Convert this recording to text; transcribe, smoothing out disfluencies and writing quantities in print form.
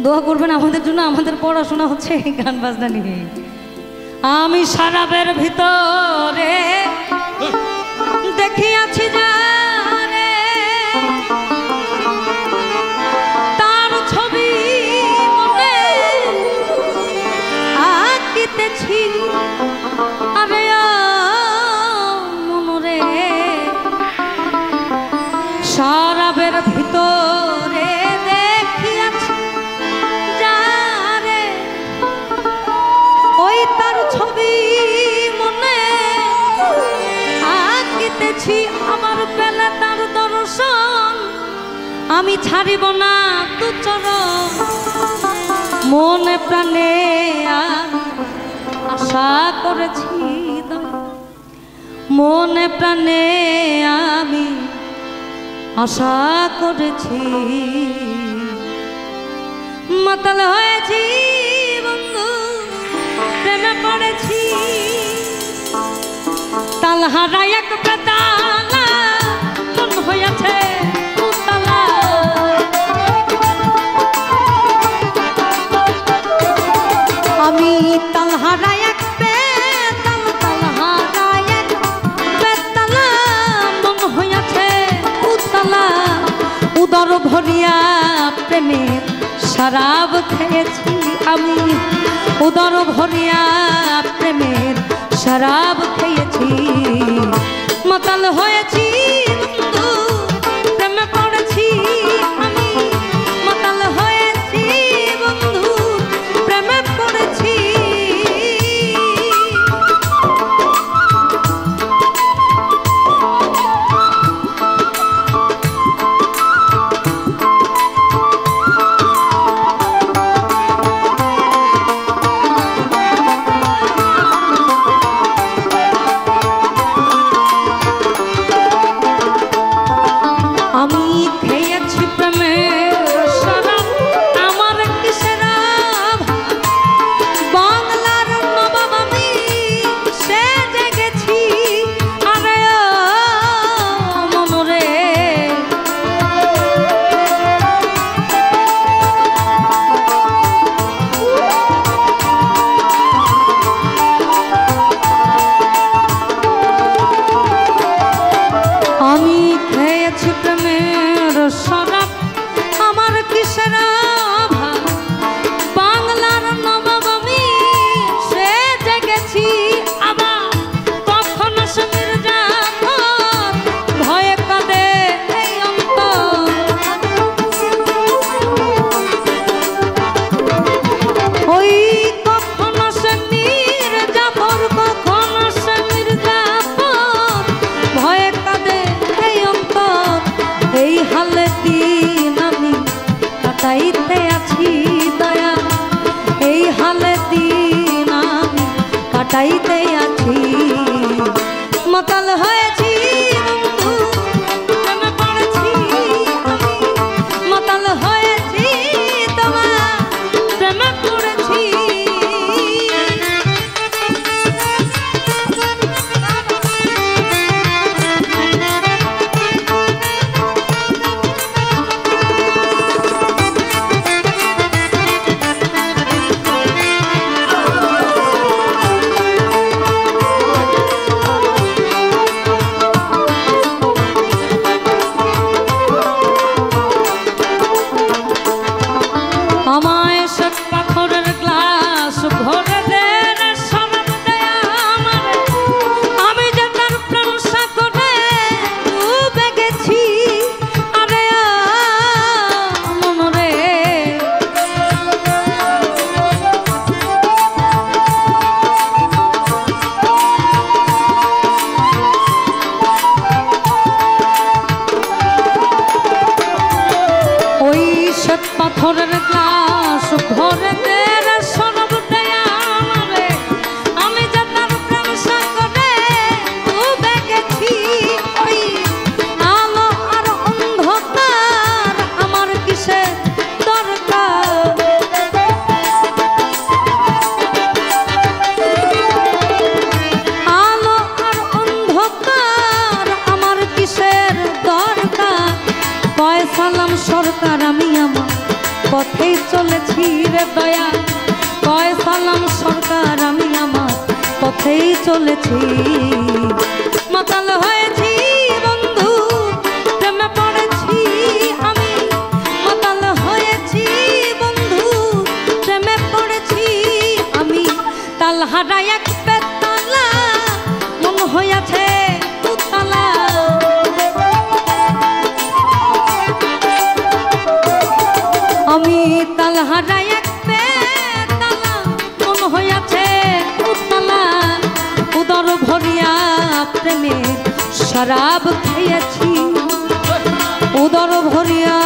দোয়া করবেন আমাদের জন্য। আমাদের পড়াশোনা হচ্ছে এই গান বাজনা নিয়ে। আমি শরাবের ভিতরে দেখিয়াছি যারে, তার ছবি মনে আঁকিতেছি। আরে মনরে শরাবের ভিতরে দেখিয়াছি যারে, ওই তার ছবি মনে আঁকিতেছি। আমার বেলা তার দর্শন আমি ছাড়িব না তু চরণ, মনে প্রাণে আশা করেছি, মনে প্রাণে আমি আশা করেছি। মাতাল হয়েছি বন্ধু, প্রেমে পড়েছি, তালহারা এক বেতালা মন হয়েছে উতলা। আমি তালহারা এক বেতাল, তালহারা এক বেতালা মন হয়েছে উতলা। উদর ভরিয়া প্রেমের শরাব খেয়েছি আমি, উদর ভরিয়া প্রেমের শরাব খেয়েছি। মাতাল হয়েছি বন্ধু, প্রেমে পড়েছি আমি, মাতাল হয়েছি বন্ধু, প্রেমে পড়েছি। কাটাইতে আছি দয়া, এই হালে দিন আমি কাটাইতে আছি। মাতাল হয়েছি বন্ধু, প্রেমে পড়েছি আমি, মাতাল হয়েছি তোমার প্রেমে পড়েছি। পাথরের গ্লাস ভরে দে রে সরব দেয়া আমারে, আমি যে তার প্রেম সাগরে ডুবে গেছি। ওই আলো আর অন্ধকার আমার কিসের দরকার, আলো আর অন্ধকার আমার কিসের দরকার। পয়সালাম সরকার আমি আমার পথে চলেছি রে দয়া কয় সালাম সরকার আমি আমার পথেই চলেছি মাতাল হয়েছি বন্ধু প্রেমে পড়েছি আমি মাতাল হয়েছি বন্ধু প্রেমে পড়েছি আমি তাল হারাই এক বেতালা মন হইয়াছে দুতালা আমি তাল হারাই এক বেতালা মন হইয়াছে দুতালা উদর ভরিয়া প্রেমে শরাব খেয়েছি উদর ভরিয়া